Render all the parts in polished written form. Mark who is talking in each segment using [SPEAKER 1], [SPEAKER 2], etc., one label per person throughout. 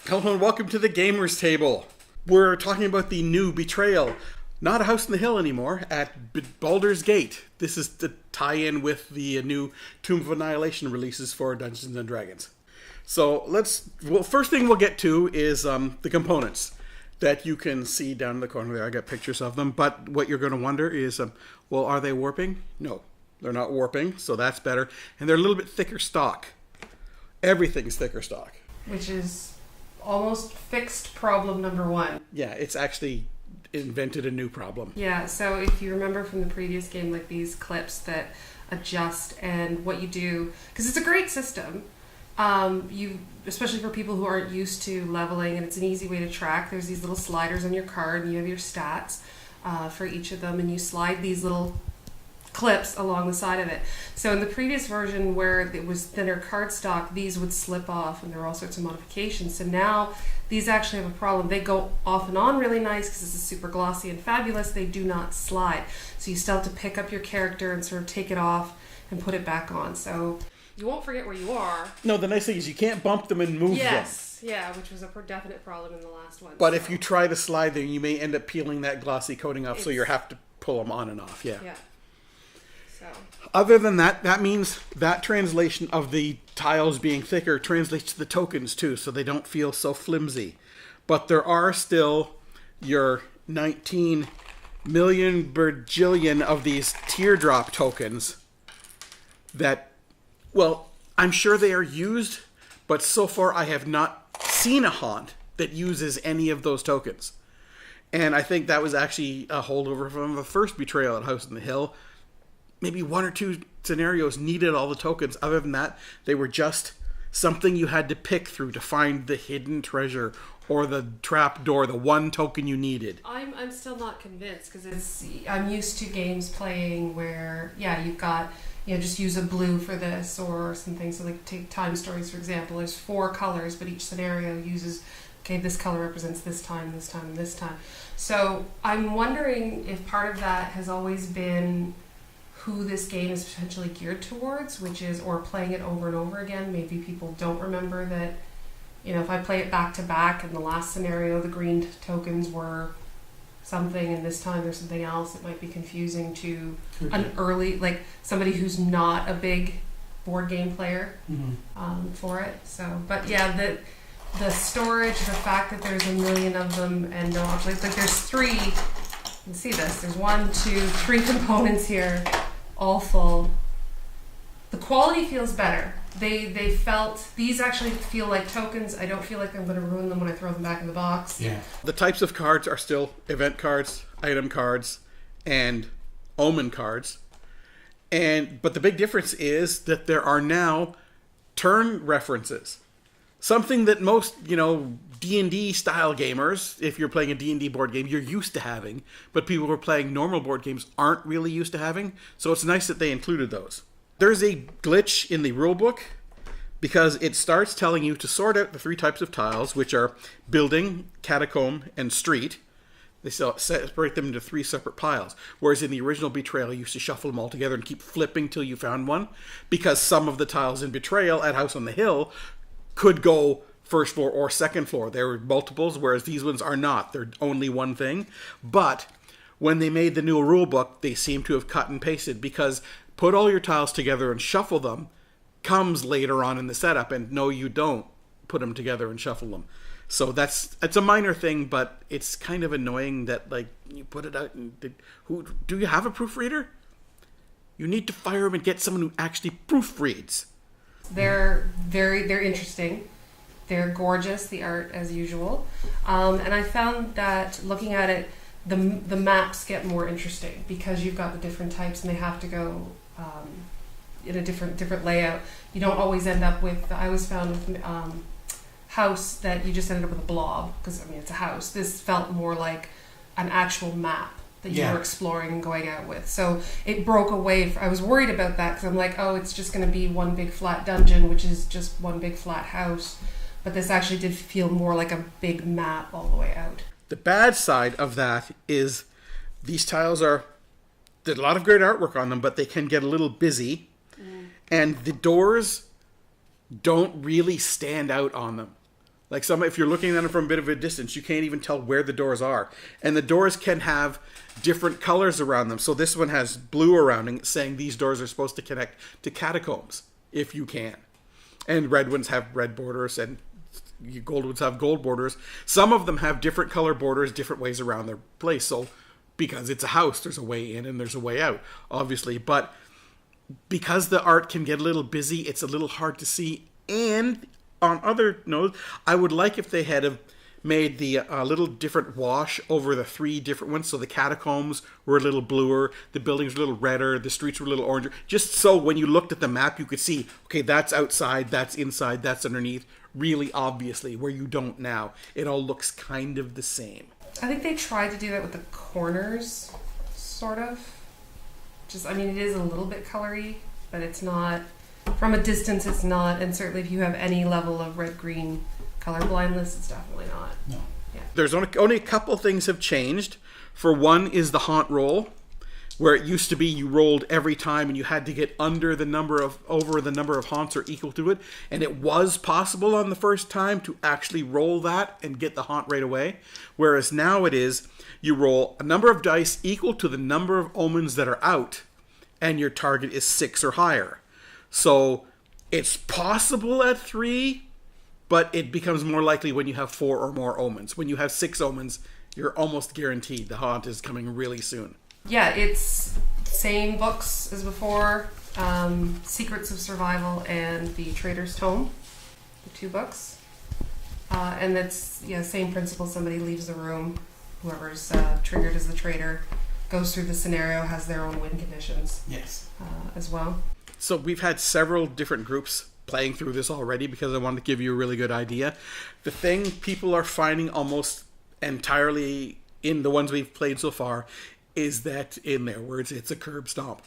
[SPEAKER 1] Hello and welcome to the Gamers Table. We're talking about the new Betrayal, not a House on the Hill anymore, at Baldur's Gate. This is the tie-in with the new Tomb of Annihilation releases for Dungeons & Dragons. So first thing we'll get to is the components that you can see down in the corner there. I got pictures of them, but what you're going to wonder is, are they warping? No, they're not warping, so that's better. And they're a little bit thicker stock. Everything's thicker stock.
[SPEAKER 2] Which is almost fixed problem number one.
[SPEAKER 1] Yeah, it's actually invented a new problem.
[SPEAKER 2] Yeah, so if you remember from the previous game, like these clips that adjust and what you do, because it's a great system, especially for people who aren't used to leveling, and it's an easy way to track. There's these little sliders on your card, and you have your stats for each of them, and you slide these little clips along the side of it. So in the previous version where it was thinner cardstock, these would slip off, and there were all sorts of modifications. So now these actually have a problem. They go off and on really nice because this is super glossy and fabulous. They do not slide. So you still have to pick up your character and sort of take it off and put it back on. So you won't forget where you are.
[SPEAKER 1] No, the nice thing is you can't bump them and move them.
[SPEAKER 2] Yes, yeah, which was a definite problem in the last one.
[SPEAKER 1] But if you try to slide them, you may end up peeling that glossy coating off, so you have to pull them on and off. Yeah.
[SPEAKER 2] So.
[SPEAKER 1] Other than that, that means that translation of the tiles being thicker translates to the tokens too, so they don't feel so flimsy. But there are still your 19 million bajillion of these teardrop tokens that, well, I'm sure they are used, but so far I have not seen a haunt that uses any of those tokens. And I think that was actually a holdover from the first Betrayal at House on the Hill. Maybe one or two scenarios needed all the tokens. Other than that, they were just something you had to pick through to find the hidden treasure or the trap door, the one token you needed.
[SPEAKER 2] I'm still not convinced because I'm used to games playing where, you've got, just use a blue for this or something. So like take Time Stories, for example. There's 4 colors, but each scenario uses, okay, this color represents this time, this time, and this time. So I'm wondering if part of that has always been who this game is potentially geared towards, which is, or playing it over and over again. Maybe people don't remember that, if I play it back to back and the last scenario, the green tokens were something and this time there's something else, it might be confusing to an early, like somebody who's not a big board game player for it. So, but yeah, the storage, the fact that there's a million of them and no objects, like there's 3, you can see this, there's 1, 2, 3 components here, all full. The quality feels better. These actually feel like tokens. I don't feel like I'm going to ruin them when I throw them back in the box.
[SPEAKER 1] Yeah. The types of cards are still event cards, item cards, and omen cards. But the big difference is that there are now turn references. Something that most, D&D style gamers, if you're playing a D&D board game, you're used to having, but people who are playing normal board games aren't really used to having. So it's nice that they included those. There's a glitch in the rulebook because it starts telling you to sort out the 3 types of tiles, which are building, catacomb, and street. They separate them into 3 separate piles. Whereas in the original Betrayal, you used to shuffle them all together and keep flipping till you found one, because some of the tiles in Betrayal at House on the Hill could go first floor or second floor. There were multiples, whereas these ones are not. They're only one thing. But when they made the new rule book, they seem to have cut and pasted, because put all your tiles together and shuffle them comes later on in the setup, and no, you don't put them together and shuffle them. So it's a minor thing, but it's kind of annoying that, like, you put it out and do you have a proofreader? You need to fire them and get someone who actually proofreads.
[SPEAKER 2] They're interesting. They're gorgeous, the art as usual. And I found that looking at it, the maps get more interesting because you've got the different types and they have to go in a different layout. You don't always end up with, I always found with house that you just ended up with a blob because, it's a house. This felt more like an actual map that you were exploring and going out with. So it broke away. I was worried about that because I'm like, oh, it's just going to be one big flat dungeon, which is just one big flat house. But this actually did feel more like a big map all the way out.
[SPEAKER 1] The bad side of that is these tiles there's a lot of great artwork on them, but they can get a little busy. And the doors don't really stand out on them. Like if you're looking at them from a bit of a distance, you can't even tell where the doors are. And the doors can have different colors around them. So this one has blue around it, saying these doors are supposed to connect to catacombs, if you can. And red ones have red borders, and gold ones have gold borders. Some of them have different color borders, different ways around their place. So because it's a house, there's a way in and there's a way out, obviously. But because the art can get a little busy, it's a little hard to see. And on other notes, I would like if they had made the little different wash over the 3 different ones. So the catacombs were a little bluer, the buildings were a little redder, the streets were a little oranger. Just so when you looked at the map, you could see, okay, that's outside, that's inside, that's underneath, really obviously, where you don't now. It all looks kind of the same.
[SPEAKER 2] I think they tried to do that with the corners, sort of. It is a little bit colory, but it's not, from a distance it's not, and certainly if you have any level of red-green color blindness, it's definitely not.
[SPEAKER 1] No. Yeah. There's only a couple things have changed. For one is the haunt roll, where it used to be you rolled every time and you had to get over the number of haunts or equal to it, and it was possible on the first time to actually roll that and get the haunt right away. Whereas now it is you roll a number of dice equal to the number of omens that are out, and your target is 6 or higher. So it's possible at 3, but it becomes more likely when you have 4 or more omens. When you have 6 omens, you're almost guaranteed the haunt is coming really soon.
[SPEAKER 2] Yeah, it's same books as before. Secrets of Survival and the Trader's Tome, the 2 books. And that's same principle. Somebody leaves the room, whoever's triggered as the traitor, goes through the scenario, has their own win conditions.
[SPEAKER 1] Yes.
[SPEAKER 2] As well.
[SPEAKER 1] So we've had several different groups playing through this already because I wanted to give you a really good idea. The thing people are finding almost entirely in the ones we've played so far is that, in their words, it's a curb stomp.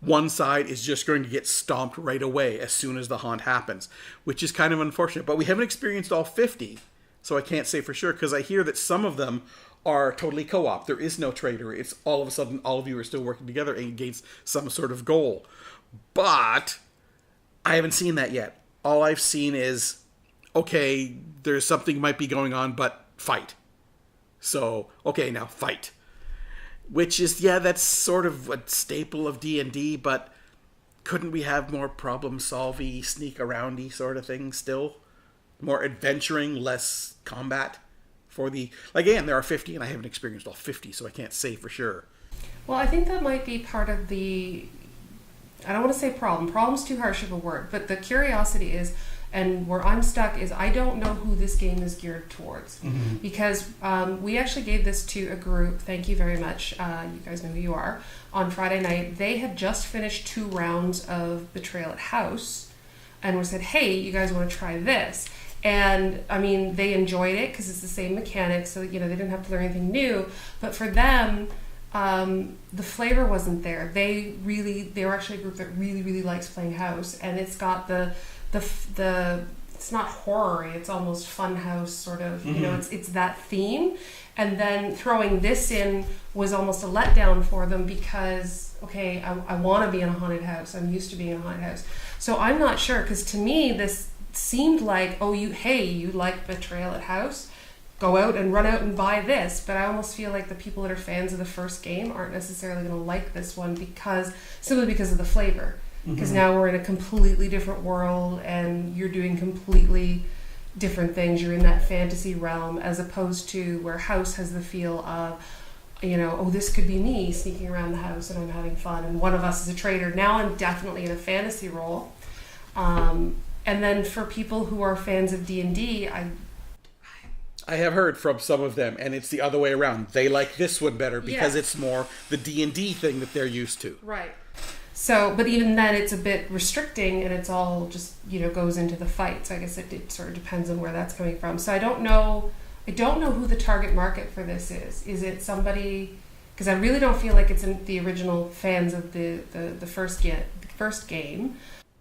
[SPEAKER 1] One side is just going to get stomped right away as soon as the haunt happens, which is kind of unfortunate. But we haven't experienced all 50, so I can't say for sure, because I hear that some of them are totally co-op. There is no traitor. It's all of a sudden all of you are still working together against some sort of goal. But I haven't seen that yet. All I've seen is, okay, there's something might be going on, but fight. So, okay, now fight. Which is, that's sort of a staple of D&D, but couldn't we have more problem-solvey, sneak-aroundy sort of thing still? More adventuring, less combat? Again, there are 50, and I haven't experienced all 50, so I can't say for sure.
[SPEAKER 2] Well, I think that might be part of the, I don't want to say problem. Problem's too harsh of a word, but the curiosity is, and where I'm stuck is I don't know who this game is geared towards. Mm-hmm. Because we actually gave this to a group, thank you very much, you guys know who you are, on Friday night. They had just finished 2 rounds of Betrayal at House, and we said, hey, you guys want to try this? And they enjoyed it because it's the same mechanics, so they didn't have to learn anything new. But for them, the flavor wasn't there. They were actually a group that really, really likes playing House, and it's got the it's not horror, it's almost fun house sort of, mm-hmm. It's that theme. And then throwing this in was almost a letdown for them because, okay, I want to be in a haunted house. I'm used to being in a haunted house. So I'm not sure, because to me this seemed like, you like Betrayal at House, go out and run out and buy this. But I almost feel like the people that are fans of the first game aren't necessarily going to like this one simply because of the flavor. Because mm-hmm. now we're in a completely different world and you're doing completely different things. You're in that fantasy realm, as opposed to where House has the feel of, this could be me sneaking around the house and I'm having fun and one of us is a traitor. Now I'm definitely in a fantasy role. And then for people who are fans of D&D,
[SPEAKER 1] I have heard from some of them, and it's the other way around. They like this one better because It's more the D&D thing that they're used to.
[SPEAKER 2] Right. So, but even then it's a bit restricting, and it's all just, goes into the fight. So I guess it sort of depends on where that's coming from. So I don't know who the target market for this is. Is it somebody, because I really don't feel like it's in the original fans of the first game.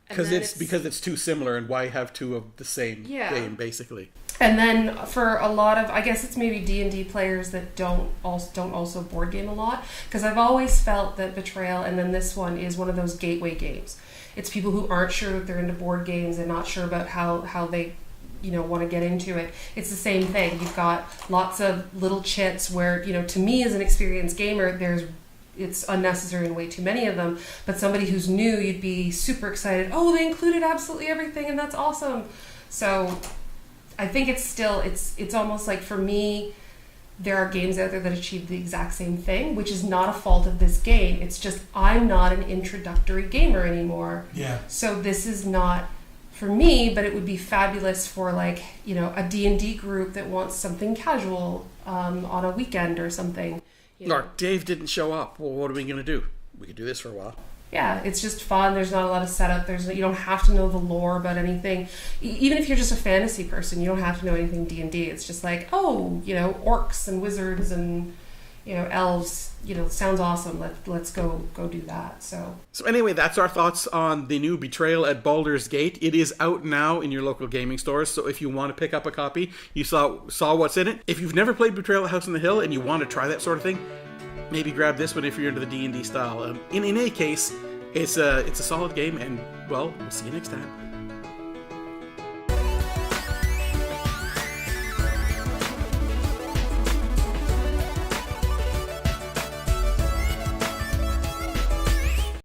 [SPEAKER 1] Because it's too similar, and why have 2 of the same game, basically?
[SPEAKER 2] And then for a lot of, I guess it's maybe D&D players that don't also board game a lot, because I've always felt that Betrayal and then this one is one of those gateway games. It's people who aren't sure that they're into board games and not sure about how they want to get into it. It's the same thing. You've got lots of little chits where, to me as an experienced gamer, it's unnecessary and way too many of them. But somebody who's new, you'd be super excited. Oh, they included absolutely everything, and that's awesome. So I think it's almost like, for me, there are games out there that achieve the exact same thing, which is not a fault of this game. It's just I'm not an introductory gamer anymore.
[SPEAKER 3] Yeah.
[SPEAKER 2] So this is not for me, but it would be fabulous for like, a D&D group that wants something casual on a weekend or something.
[SPEAKER 1] Look, Dave didn't show up. Well, what are we going to do? We could do this for a while.
[SPEAKER 2] Yeah, it's just fun. There's not a lot of setup. You don't have to know the lore about anything. Even if you're just a fantasy person, you don't have to know anything D&D. It's just like, orcs and wizards and elves. Sounds awesome. Let's go do that. So
[SPEAKER 1] anyway, that's our thoughts on the new Betrayal at Baldur's Gate. It is out now in your local gaming stores. So if you want to pick up a copy, you saw what's in it. If you've never played Betrayal at House on the Hill and you want to try that sort of thing, maybe grab this one if you're into the D&D style. In any case, it's a solid game, and, well, we'll see you next time.